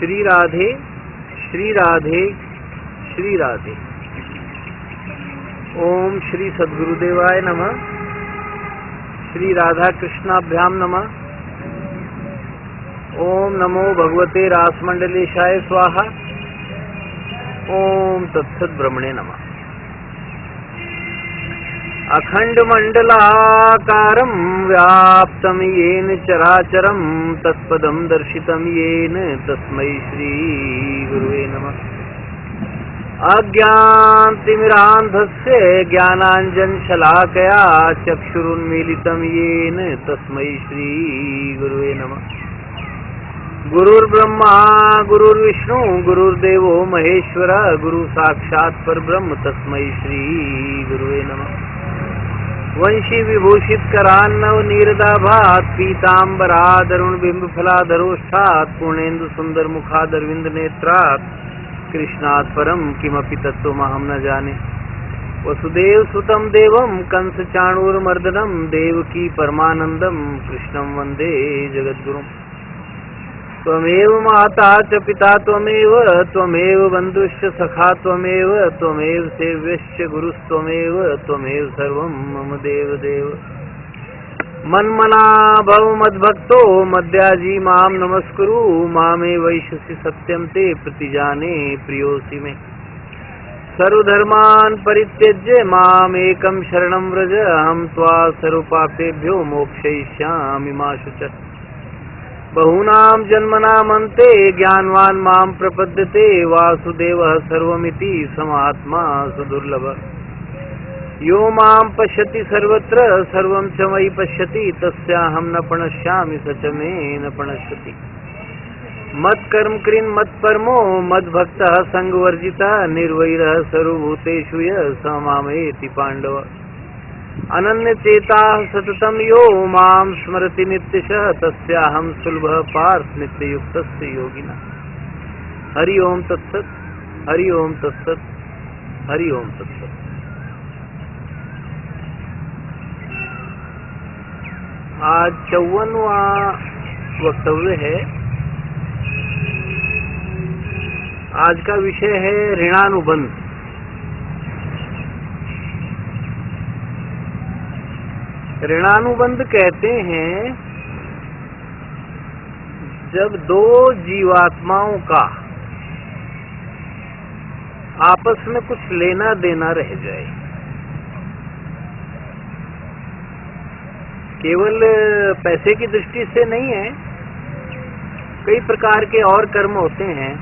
श्री राधे श्री राधे श्री राधे। ओम श्री सद्गुरुदेवाय नमः। श्री राधा कृष्णाभ्याम नमः। ओम नमो भगवते रासमंडलेशाय स्वाहा। ओम तत्सत् ब्रह्मणे नमः। अखंड मंडलाकारं व्याप्तं येन चराचरं तत्पदं दर्शितं येन तस्मै श्री गुरुवे नमः। अज्ञानतिमिरान्धस्य ज्ञानाञ्जनशलाकया चक्षुरुन्मीलितं येन तस्मै श्री गुरुवे नमः। गुरुर्ब्रह्मा गुरुर्विष्णु गुरुर्देवो महेश्वर गुरु साक्षात् परब्रह्म तस्मै श्री गुरुवे नमः। वंशी विभूषित करान्नव नीरदाभात पीतांबरादरुण बिंब फलाधरोष्ठात् पूर्णेन्दु सुंदर मुखादरविंद नेत्रात् कृष्णात् परम किमपि तत्त्वमहं न जाने। वसुदेव सुतं देवं कंस चाणूरमर्दनं देवकी परमानंदं कृष्णं वंदे जगद्गुरुम्। त्वमेव माता च पिता त्वमेव बन्धुश्च सखा त्वमेव सेव्यश्च गुरुस्त्वमेव त्वमेव सर्वं मम देव। मन्मना भव मद्भक्तो मद्याजी मां नमस्कुरु मामे वैश्यसि सत्यं ते प्रतिजाने प्रियोऽसि मे। सर्वधर्मान् परित्यज्य मामेकं शरणं व्रज अहं त्वा सर्वपापेभ्यो मोक्षयिष्यामि मा शुचः। बहूनां जन्मनामन्ते ज्ञानवान् मां प्रपद्यते वासुदेवः सर्वमिति समात्मा सुदुर्लभः। यो मां पश्यति सर्वत्र सर्वं च मयि पश्यति तस्याहं न प्रणश्यामि स च मे न प्रणश्यति। मत्कर्म कृन् मत्परमो मद्भक्तः संगवर्जितः निर्वैरः सर्वभूतेषु यः स मामेति पाण्डव। अनन्यचेताः सततं यो मां स्मरति नित्यशः तस्याहं सुलभः पार्थ नित्ययुक्तस्य योगिनः। हरि ओम तत्सत् हरि ओम तत्सत् हरि ओम तत्सत्। आज 54वां वक्तव्य है। आज का विषय है ऋणानुबंध। ऋणानुबंध कहते हैं जब दो जीवात्माओं का आपस में कुछ लेना देना रह जाए। केवल पैसे की दृष्टि से नहीं है, कई प्रकार के और कर्म होते हैं।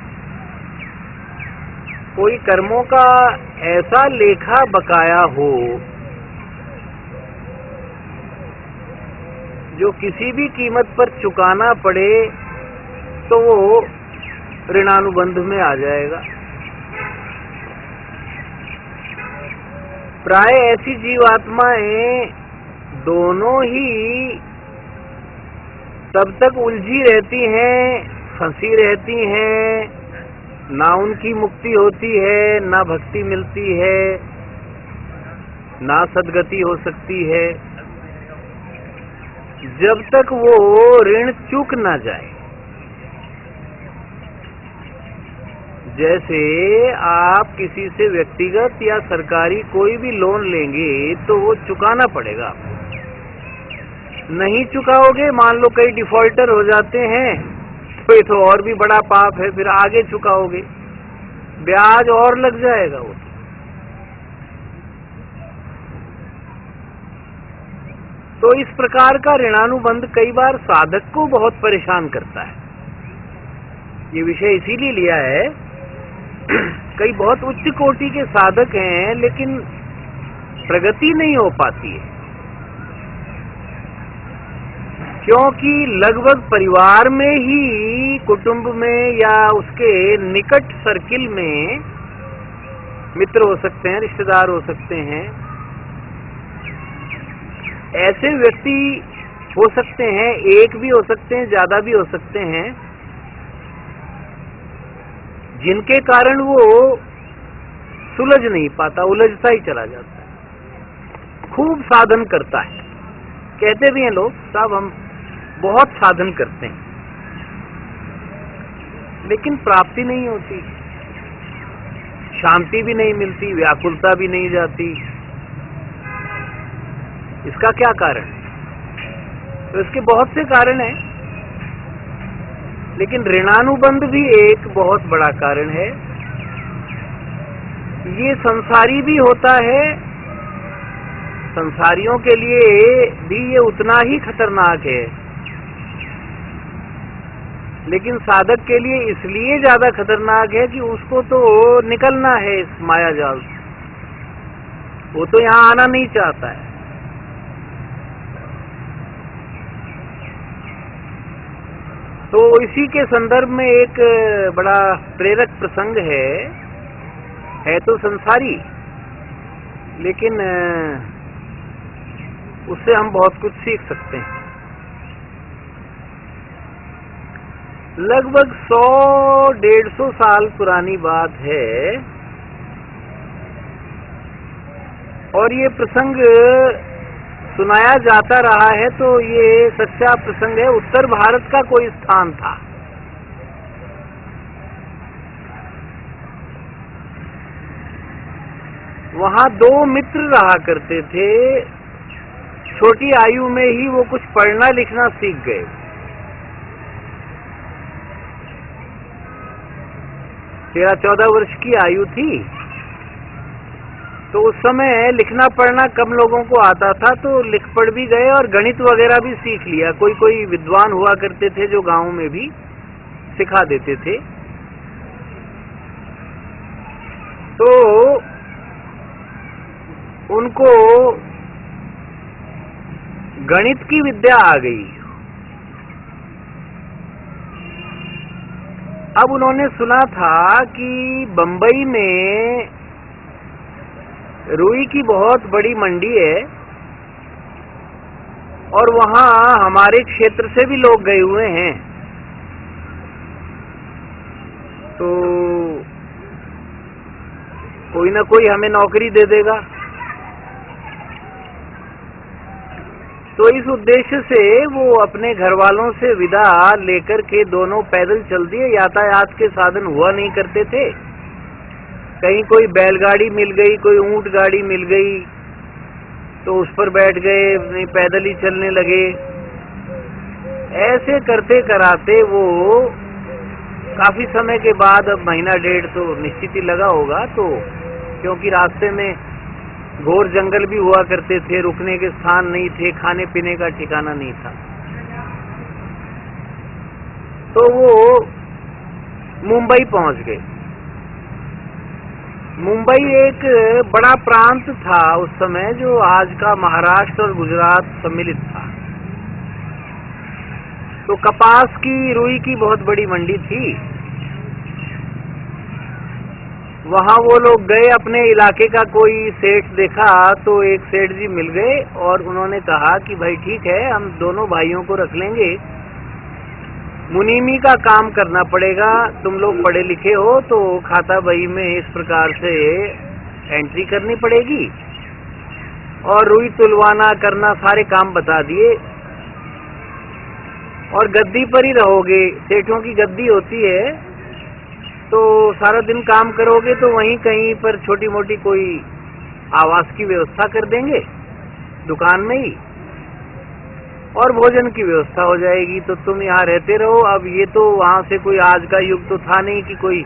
कोई कर्मों का ऐसा लेखा बकाया हो जो किसी भी कीमत पर चुकाना पड़े तो वो ऋणानुबंध में आ जाएगा। प्राय ऐसी जीवात्माएं दोनों ही तब तक उलझी रहती हैं, फंसी रहती हैं, ना उनकी मुक्ति होती है, ना भक्ति मिलती है, ना सद्गति हो सकती है, जब तक वो ऋण चूक ना जाए। जैसे आप किसी से व्यक्तिगत या सरकारी कोई भी लोन लेंगे तो वो चुकाना पड़ेगा आपको। नहीं चुकाओगे, मान लो कई डिफॉल्टर हो जाते हैं तो ये तो और भी बड़ा पाप है। फिर आगे चुकाओगे, ब्याज और लग जाएगा वो। तो इस प्रकार का ऋणानुबंध कई बार साधक को बहुत परेशान करता है। ये विषय इसीलिए लिया है, कई बहुत उच्च कोटि के साधक हैं लेकिन प्रगति नहीं हो पाती है, क्योंकि लगभग परिवार में ही, कुटुंब में या उसके निकट सर्किल में मित्र हो सकते हैं, रिश्तेदार हो सकते हैं, ऐसे व्यक्ति हो सकते हैं, एक भी हो सकते हैं, ज्यादा भी हो सकते हैं, जिनके कारण वो सुलझ नहीं पाता, उलझता ही चला जाता है। खूब साधन करता है, कहते भी हैं लोग साहब हम बहुत साधन करते हैं, लेकिन प्राप्ति नहीं होती, शांति भी नहीं मिलती, व्याकुलता भी नहीं जाती। इसका क्या कारण? तो इसके बहुत से कारण हैं, लेकिन ऋणानुबंध भी एक बहुत बड़ा कारण है। ये संसारी भी होता है, संसारियों के लिए भी ये उतना ही खतरनाक है, लेकिन साधक के लिए इसलिए ज्यादा खतरनाक है कि उसको तो निकलना है इस माया जाल से, वो तो यहाँ आना नहीं चाहता है। तो इसी के संदर्भ में एक बड़ा प्रेरक प्रसंग है तो संसारी, लेकिन उससे हम बहुत कुछ सीख सकते हैं। लगभग 100-150 साल पुरानी बात है, और ये प्रसंग सुनाया जाता रहा है, तो ये सच्चा प्रसंग है। उत्तर भारत का कोई स्थान था, वहां 2 मित्र रहा करते थे। छोटी आयु में ही वो कुछ पढ़ना लिखना सीख गए। 13-14 वर्ष की आयु थी, तो उस समय लिखना पढ़ना कम लोगों को आता था, तो लिख पढ़ भी गए और गणित वगैरह भी सीख लिया। कोई विद्वान हुआ करते थे जो गांव में भी सिखा देते थे। तो उनको गणित की विद्या आ गई। अब उन्होंने सुना था कि बंबई में रुई की बहुत बड़ी मंडी है, और वहां हमारे क्षेत्र से भी लोग गए हुए हैं, तो कोई ना कोई हमें नौकरी दे देगा। तो इस उद्देश्य से वो अपने घर वालों से विदा लेकर के दोनों पैदल चल दिए। यातायात के साधन हुआ नहीं करते थे, कहीं कोई बैलगाड़ी मिल गई, कोई ऊंट गाड़ी मिल गई, तो उस पर बैठ गए, नहीं पैदल ही चलने लगे। ऐसे करते कराते वो काफी समय के बाद, अब महीना डेढ़ तो निश्चित ही लगा होगा, तो क्योंकि रास्ते में घोर जंगल भी हुआ करते थे, रुकने के स्थान नहीं थे, खाने पीने का ठिकाना नहीं था, तो वो मुंबई पहुंच गए। मुंबई एक बड़ा प्रांत था उस समय, जो आज का महाराष्ट्र और गुजरात सम्मिलित था। तो कपास की, रुई की बहुत बड़ी मंडी थी। वहां वो लोग गए, अपने इलाके का कोई सेठ देखा, तो एक सेठ जी मिल गए और उन्होंने कहा कि भाई ठीक है, हम दोनों भाइयों को रख लेंगे, मुनीमी का काम करना पड़ेगा, तुम लोग पढ़े लिखे हो, तो खाता बही में इस प्रकार से एंट्री करनी पड़ेगी, और रुई तुलवाना करना सारे काम बता दिए, और गद्दी पर ही रहोगे। सेठों की गद्दी होती है, तो सारा दिन काम करोगे, तो वहीं कहीं पर छोटी मोटी कोई आवास की व्यवस्था कर देंगे दुकान में ही, और भोजन की व्यवस्था हो जाएगी, तो तुम यहाँ रहते रहो। अब ये तो वहां से कोई आज का युग तो था नहीं कि कोई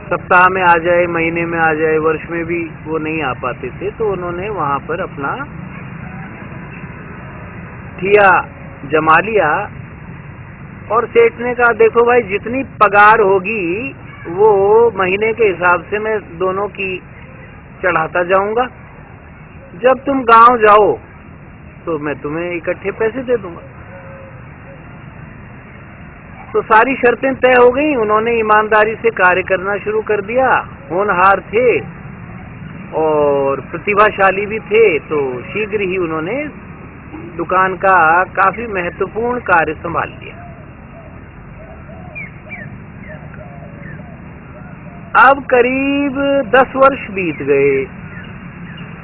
सप्ताह में आ जाए, महीने में आ जाए, वर्ष में भी वो नहीं आ पाते थे। तो उन्होंने वहां पर अपना ठिया जमा लिया, और सेठ ने कहा देखो भाई, जितनी पगार होगी वो महीने के हिसाब से मैं दोनों की चढ़ाता जाऊंगा, जब तुम गांव जाओ तो मैं तुम्हें इकट्ठे पैसे दे दूंगा। तो सारी शर्तें तय हो गई। उन्होंने ईमानदारी से कार्य करना शुरू कर दिया, होनहार थे और प्रतिभाशाली भी थे, तो शीघ्र ही उन्होंने दुकान का काफी महत्वपूर्ण कार्य संभाल लिया। अब करीब 10 वर्ष बीत गए,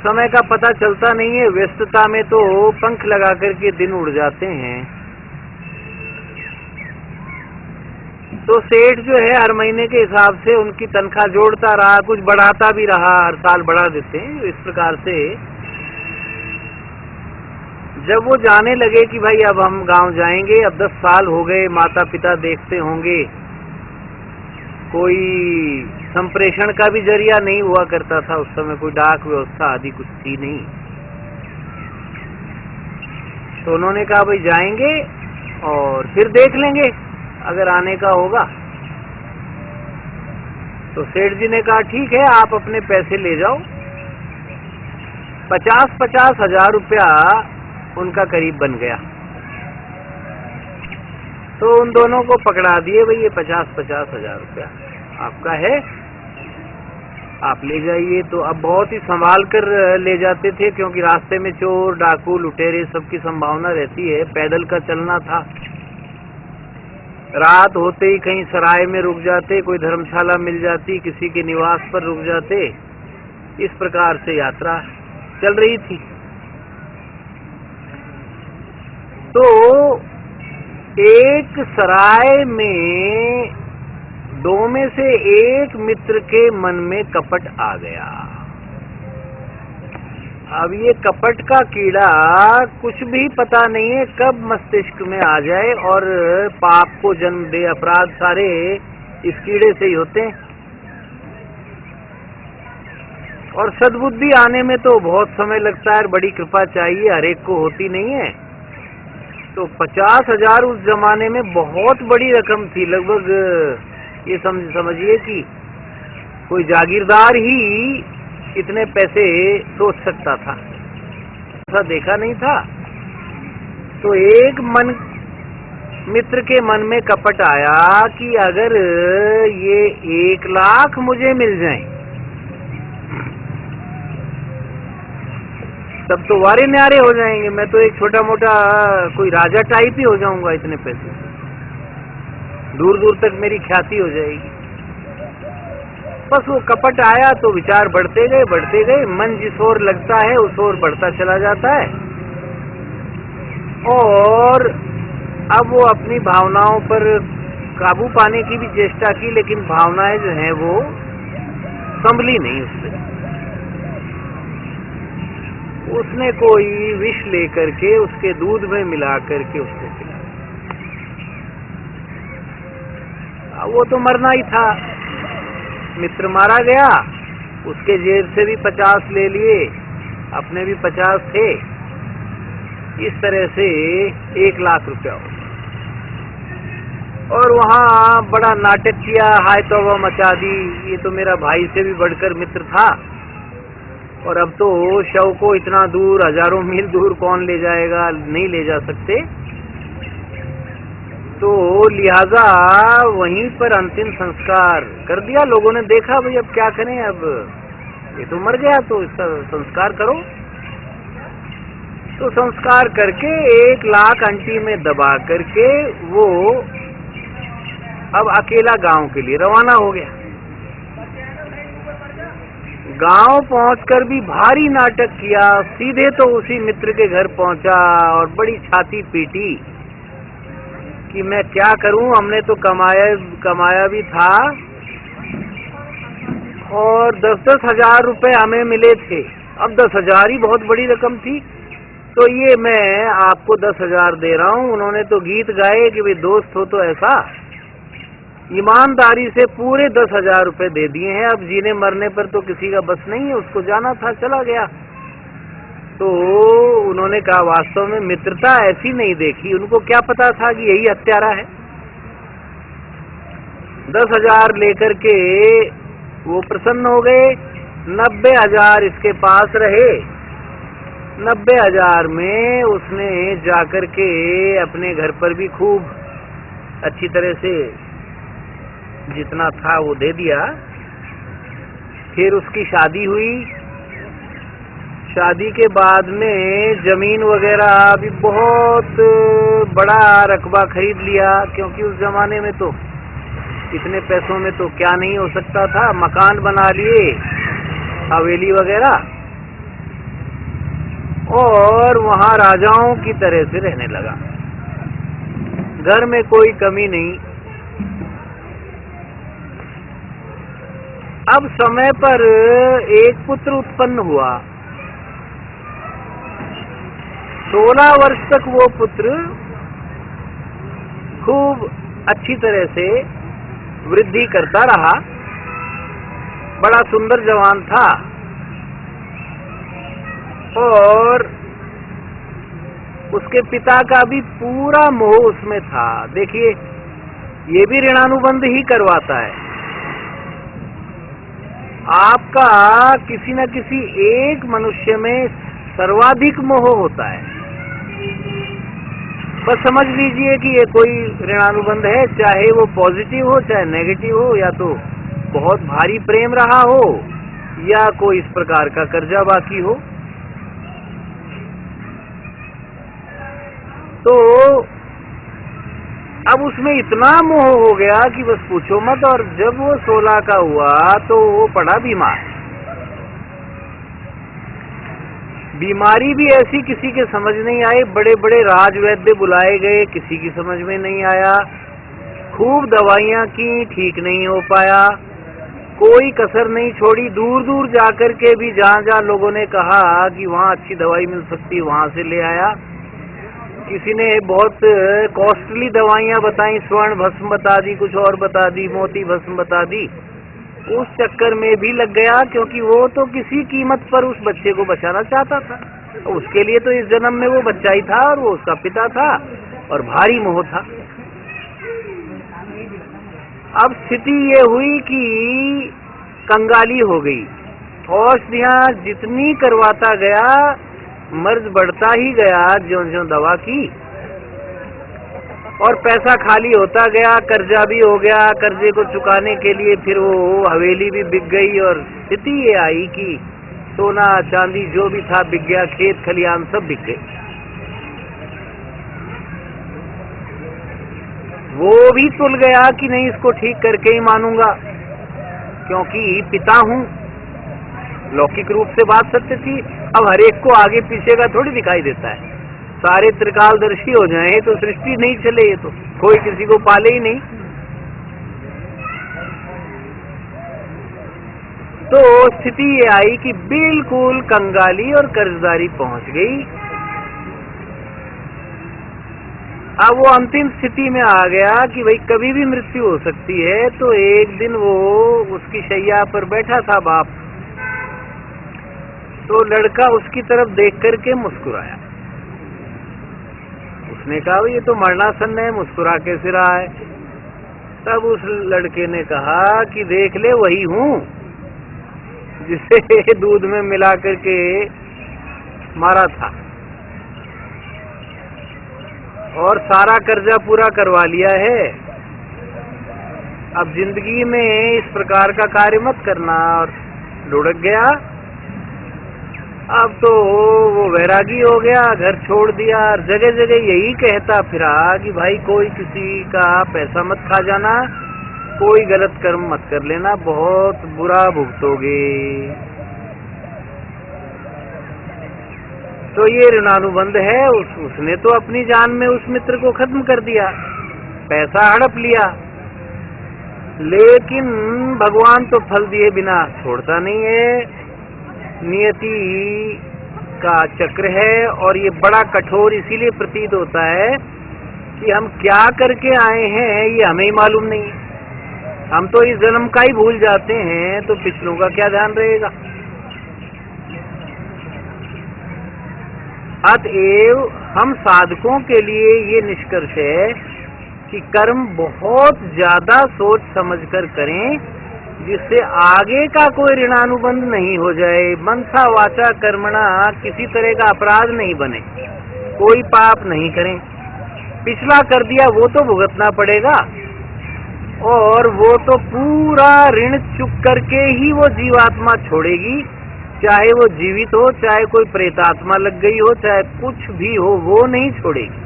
समय का पता चलता नहीं है। व्यस्तता में तो पंख लगा करके दिन उड़ जाते हैं। तो सेठ जो है हर महीने के हिसाब से उनकी तनख्वाह जोड़ता रहा, कुछ बढ़ाता भी रहा, हर साल बढ़ा देते हैं। इस प्रकार से जब वो जाने लगे कि भाई अब हम गांव जाएंगे, अब 10 साल हो गए, माता पिता देखते होंगे, कोई संप्रेषण का भी जरिया नहीं हुआ करता था उस समय, कोई डाक व्यवस्था आदि कुछ थी नहीं। तो उन्होंने कहा भाई जाएंगे और फिर देख लेंगे अगर आने का होगा। तो सेठ जी ने कहा ठीक है, आप अपने पैसे ले जाओ। 50-50 हजार रुपया उनका करीब बन गया। तो उन दोनों को पकड़ा दिए, भाई ये 50-50 हजार रुपया आपका है, आप ले जाइए। तो अब बहुत ही संभाल कर ले जाते थे, क्योंकि रास्ते में चोर डाकू लुटेरे सबकी संभावना रहती है। पैदल का चलना था, रात होते ही कहीं सराय में रुक जाते, कोई धर्मशाला मिल जाती, किसी के निवास पर रुक जाते। इस प्रकार से यात्रा चल रही थी। तो एक सराय में दो में से एक मित्र के मन में कपट आ गया। अब ये कपट का कीड़ा कुछ भी पता नहीं है कब मस्तिष्क में आ जाए और पाप को जन्म दे। अपराध सारे इस कीड़े से ही होते हैं। और सद्बुद्धि आने में तो बहुत समय लगता है, बड़ी कृपा चाहिए, हर एक को होती नहीं है। तो 50 हजार उस जमाने में बहुत बड़ी रकम थी। लगभग ये समझिए कि कोई जागीरदार ही इतने पैसे सोच सकता था, ऐसा देखा नहीं था। तो एक मित्र के मन में कपट आया कि अगर ये 1 लाख मुझे मिल जाए तब तो वारे न्यारे हो जाएंगे, मैं तो एक छोटा मोटा कोई राजा टाइप ही हो जाऊंगा इतने पैसे, दूर दूर तक मेरी ख्याति हो जाएगी। बस वो कपट आया तो विचार बढ़ते गए, मन जिस ओर लगता है उस ओर बढ़ता चला जाता है। और अब वो अपनी भावनाओं पर काबू पाने की भी चेष्टा की, लेकिन भावनाएं जो हैं वो संभली नहीं उसने कोई विष लेकर के उसके दूध में मिला करके उसको पिलाया। वो तो मरना ही था, मित्र मारा गया, उसके जेब से भी 50 ले लिए, अपने भी 50 थे। इस तरह से 1 लाख रुपया हो। और वहाँ बड़ा नाटक किया, हाय तौबा मचा दी, ये तो मेरा भाई से भी बढ़कर मित्र था और अब तो शव को इतना दूर, हजारों मील दूर कौन ले जाएगा, नहीं ले जा सकते। तो लिहाजा वहीं पर अंतिम संस्कार कर दिया। लोगों ने देखा भाई अब क्या करें, अब ये तो मर गया तो इसका संस्कार करो। तो संस्कार करके 1 लाख अंटी में दबा करके वो अब अकेला गांव के लिए रवाना हो गया। गांव पहुंचकर भी भारी नाटक किया, सीधे तो उसी मित्र के घर पहुंचा और बड़ी छाती पीटी कि मैं क्या करूं, हमने तो कमाया भी था और 10-10 हजार रुपए हमें मिले थे। अब 10 हजार ही बहुत बड़ी रकम थी, तो ये मैं आपको 10 हजार दे रहा हूं। उन्होंने तो गीत गाए कि भाई दोस्त हो तो ऐसा, ईमानदारी से पूरे 10 हजार रुपए दे दिए हैं। अब जीने मरने पर तो किसी का बस नहीं है, उसको जाना था, चला गया। तो उन्होंने कहा वास्तव में मित्रता ऐसी नहीं देखी, उनको क्या पता था कि यही हत्यारा है। 10 हजार लेकर के वो प्रसन्न हो गए। 90 हजार इसके पास रहे। 90 हजार में उसने जाकर के अपने घर पर भी खूब अच्छी तरह से जितना था वो दे दिया। फिर उसकी शादी हुई। शादी के बाद में जमीन वगैरह भी बहुत बड़ा रकबा खरीद लिया, क्योंकि उस जमाने में तो इतने पैसों में तो क्या नहीं हो सकता था। मकान बना लिए, हवेली वगैरह, और वहां राजाओं की तरह से रहने लगा। घर में कोई कमी नहीं, अब समय पर एक पुत्र उत्पन्न हुआ। 16 वर्ष तक वो पुत्र खूब अच्छी तरह से वृद्धि करता रहा, बड़ा सुंदर जवान था और उसके पिता का भी पूरा मोह उसमें था। देखिए, ये भी ऋणानुबंध ही करवाता है। आपका किसी न किसी एक मनुष्य में सर्वाधिक मोह होता है। बस समझ लीजिए कि ये कोई ऋणानुबंध है, चाहे वो पॉजिटिव हो चाहे नेगेटिव हो, या तो बहुत भारी प्रेम रहा हो या कोई इस प्रकार का कर्जा बाकी हो। तो अब उसमें इतना मोह हो गया कि बस पूछो मत। और जब वो 16 का हुआ तो वो पड़ा बीमार। बीमारी भी ऐसी किसी के समझ नहीं आई। बड़े बड़े राजवैद्य बुलाए गए, किसी की समझ में नहीं आया। खूब दवाइयां की, ठीक नहीं हो पाया। कोई कसर नहीं छोड़ी। दूर दूर जाकर के भी जहां जहां लोगों ने कहा कि वहां अच्छी दवाई मिल सकती, वहां से ले आया। किसी ने बहुत कॉस्टली दवाइयां बताई, स्वर्ण भस्म बता दी, कुछ और बता दी, मोती भस्म बता दी। उस चक्कर में भी लग गया, क्योंकि वो तो किसी कीमत पर उस बच्चे को बचाना चाहता था। उसके लिए तो इस जन्म में वो बच्चा ही था और वो उसका पिता था और भारी मोह था। अब स्थिति ये हुई कि कंगाली हो गई। औषधियां जितनी करवाता गया, मर्ज बढ़ता ही गया ज्यों-ज्यों दवा की, और पैसा खाली होता गया। कर्जा भी हो गया। कर्जे को चुकाने के लिए फिर वो हवेली भी बिक गई और स्थिति ये आई कि सोना चांदी जो भी था बिक गया, खेत खलियान सब बिक गए। वो भी तुल गया कि नहीं, इसको ठीक करके ही मानूंगा, क्योंकि पिता हूं। लौकिक रूप से बात सत्य थी। अब हरेक को आगे पीछे का थोड़ी दिखाई देता है। सारे त्रिकालदर्शी हो जाएं तो सृष्टि नहीं चले, ये तो कोई किसी को पाले ही नहीं। तो स्थिति ये आई कि बिल्कुल कंगाली और कर्जदारी पहुंच गई। अब वो अंतिम स्थिति में आ गया कि भाई कभी भी मृत्यु हो सकती है। तो एक दिन वो उसकी शैया पर बैठा था बाप, तो लड़का उसकी तरफ देख करके मुस्कुराया। उसने कहा ये तो मरणासन्न है, मुस्कुरा कैसे रहा है। तब उस लड़के ने कहा कि देख ले, वही हूं जिसे दूध में मिला करके मारा था और सारा कर्जा पूरा करवा लिया है। अब जिंदगी में इस प्रकार का कार्य मत करना। और लुढ़क गया। अब तो वो वैरागी हो गया, घर छोड़ दिया और जगह जगह यही कहता फिरा कि भाई कोई किसी का पैसा मत खा जाना, कोई गलत कर्म मत कर लेना, बहुत बुरा भुगतोगे। तो ये ऋणानुबंध है। उसने तो अपनी जान में उस मित्र को खत्म कर दिया, पैसा हड़प लिया, लेकिन भगवान तो फल दिए बिना छोड़ता नहीं है। नियति का चक्र है और ये बड़ा कठोर इसीलिए प्रतीत होता है कि हम क्या करके आए हैं ये हमें ही मालूम नहीं। हम तो इस जन्म का ही भूल जाते हैं, तो पिछलों का क्या ध्यान रहेगा। अतएव हम साधकों के लिए ये निष्कर्ष है कि कर्म बहुत ज्यादा सोच समझकर करें, जिससे आगे का कोई ऋणानुबंध नहीं हो जाए। मनसा वाचा कर्मणा किसी तरह का अपराध नहीं बने, कोई पाप नहीं करें। पिछला कर दिया वो तो भुगतना पड़ेगा, और वो तो पूरा ऋण चुक करके ही वो जीवात्मा छोड़ेगी। चाहे वो जीवित हो, चाहे कोई प्रेतात्मा लग गई हो, चाहे कुछ भी हो, वो नहीं छोड़ेगी।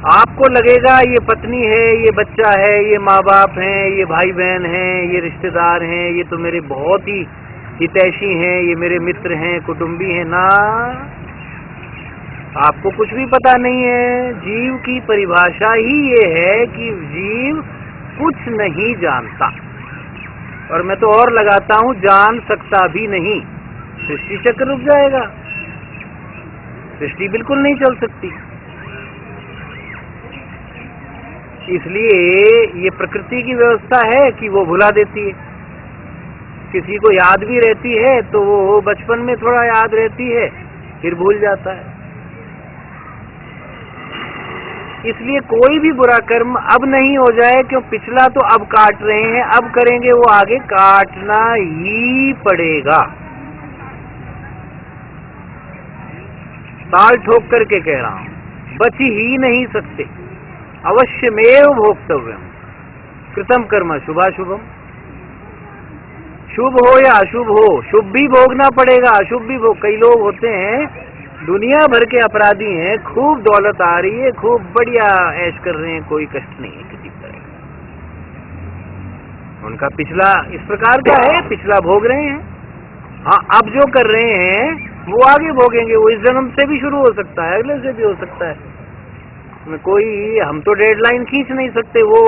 आपको लगेगा ये पत्नी है, ये बच्चा है, ये माँ बाप हैं, ये भाई बहन हैं, ये रिश्तेदार हैं, ये तो मेरे बहुत ही हितैषी हैं, ये मेरे मित्र हैं, कुटुंबी हैं ना। आपको कुछ भी पता नहीं है। जीव की परिभाषा ही ये है कि जीव कुछ नहीं जानता। और मैं तो और लगाता हूं, जान सकता भी नहीं। सृष्टि चक्र रुक जाएगा, सृष्टि बिल्कुल नहीं चल सकती। इसलिए ये प्रकृति की व्यवस्था है कि वो भुला देती है। किसी को याद भी रहती है तो वो बचपन में थोड़ा याद रहती है, फिर भूल जाता है। इसलिए कोई भी बुरा कर्म अब नहीं हो जाए, क्यों पिछला तो अब काट रहे हैं, अब करेंगे वो आगे काटना ही पड़ेगा। ताल ठोक करके कह रहा हूं, बच ही नहीं सकते। अवश्यमेव भोक्तव्यम कृतम कर्म शुभाशुभम। शुभ हो या अशुभ हो, शुभ भी भोगना पड़ेगा, अशुभ भी भोग। कई लोग होते हैं दुनिया भर के अपराधी हैं, खूब दौलत आ रही है, खूब बढ़िया ऐश कर रहे हैं, कोई कष्ट नहीं है किसी तरह का। उनका पिछला इस प्रकार का है, पिछला भोग रहे हैं। हाँ, अब जो कर रहे हैं वो आगे भोगेंगे। वो इस जन्म से भी शुरू हो सकता है, अगले से भी हो सकता है। कोई हम तो डेडलाइन खींच नहीं सकते, वो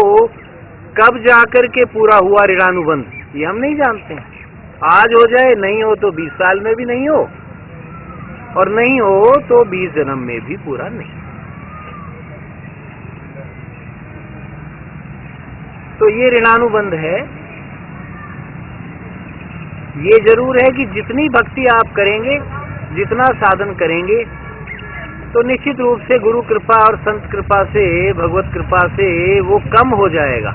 कब जाकर के पूरा हुआ ऋणानुबंध ये हम नहीं जानते हैं। आज हो जाए, नहीं हो तो 20 साल में भी नहीं हो, और नहीं हो तो 20 जन्म में भी पूरा नहीं। तो ये ऋणानुबंध है। ये जरूर है कि जितनी भक्ति आप करेंगे, जितना साधन करेंगे, तो निश्चित रूप से गुरु कृपा और संत कृपा से, भगवत कृपा से वो कम हो जाएगा।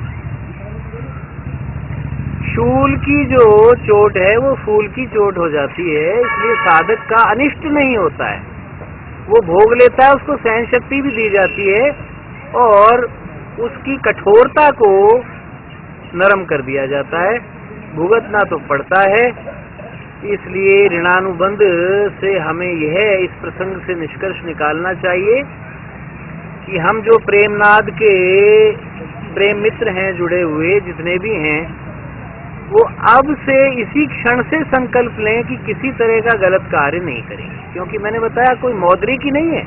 शूल की जो चोट है वो फूल की चोट हो जाती है। इसलिए साधक का अनिष्ट नहीं होता है, वो भोग लेता है, उसको सहन शक्ति भी दी जाती है और उसकी कठोरता को नरम कर दिया जाता है। भुगतना तो पड़ता है। इसलिए ऋणानुबंध से हमें यह इस प्रसंग से निष्कर्ष निकालना चाहिए कि हम जो प्रेमनाद के प्रेम मित्र हैं, जुड़े हुए जितने भी हैं, वो अब से इसी क्षण से संकल्प लें कि किसी तरह का गलत कार्य नहीं करेंगे। क्योंकि मैंने बताया कोई मौद्रिक ही नहीं है।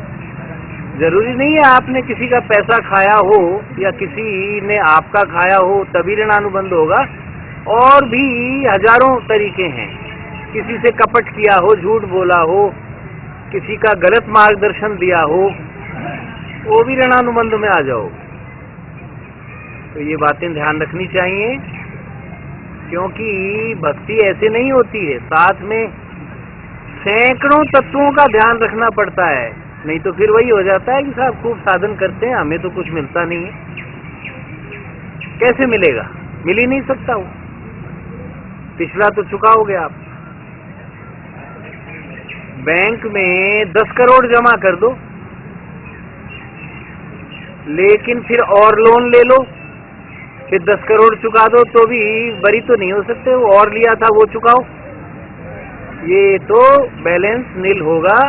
जरूरी नहीं है आपने किसी का पैसा खाया हो या किसी ने आपका खाया हो तभी ऋणानुबंध होगा। और भी हजारों तरीके हैं। किसी से कपट किया हो, झूठ बोला हो, किसी का गलत मार्गदर्शन दिया हो, वो भी ऋणानुबंध में आ जाओ। तो ये बातें ध्यान रखनी चाहिए, क्योंकि भक्ति ऐसे नहीं होती है। साथ में सैकड़ों तत्वों का ध्यान रखना पड़ता है, नहीं तो फिर वही हो जाता है कि साहब खूब साधन करते हैं, हमें तो कुछ मिलता नहीं है। कैसे मिलेगा? मिल ही नहीं सकता। वो पिछला तो चुकाओगे आप। बैंक में 10 करोड़ जमा कर दो, लेकिन फिर और लोन ले लो, फिर 10 करोड़ चुका दो तो भी बरी तो नहीं हो सकते। वो और लिया था वो चुकाओ। ये तो बैलेंस नील होगा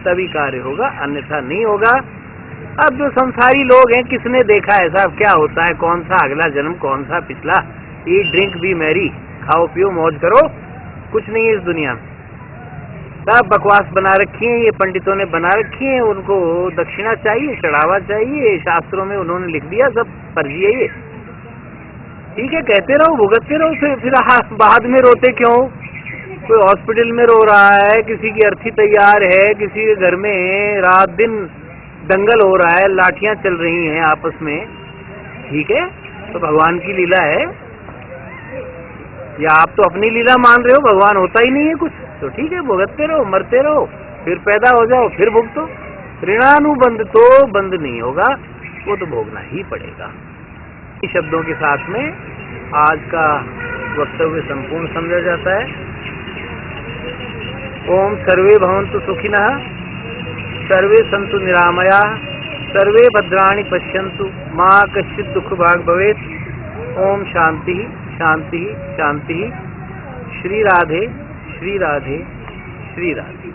तभी कार्य होगा, अन्यथा नहीं होगा। अब जो संसारी लोग हैं, किसने देखा है साहब क्या होता है, कौन सा अगला जन्म, कौन सा पिछला। ईट ड्रिंक बी मैरी, खाओ पियो मौज करो, कुछ नहीं है इस दुनिया में। सब बकवास बना रखी है, ये पंडितों ने बना रखी है। उनको दक्षिणा चाहिए, चढ़ावा चाहिए, शास्त्रों में उन्होंने लिख दिया, सब फर्जी है ये। ठीक है, कहते रहो, भुगतते रहो, फिर बाद में रोते क्यों? कोई हॉस्पिटल में रो रहा है, किसी की अर्थी तैयार है, किसी के घर में रात दिन दंगल हो रहा है, लाठियां चल रही हैं आपस में। ठीक है, तो भगवान की लीला है, या आप तो अपनी लीला मान रहे हो, भगवान होता ही नहीं है कुछ। तो ठीक है, भुगतते रहो, मरते रहो, फिर पैदा हो जाओ, फिर भुगतो। ऋणानुबंध तो बंद नहीं होगा, वो तो भोगना ही पड़ेगा। इन शब्दों के साथ में आज का वक्तव्य संपूर्ण समझा जाता है। ओम सर्वे भवन्तु सुखिनः, सर्वे सन्तु निरामयाः, सर्वे भद्राणि पश्यन्तु, मा कश्चित् दुःखभाग् भवेत्। ओम शांति शांति शांति। श्री राधे श्री राधे श्री राधे।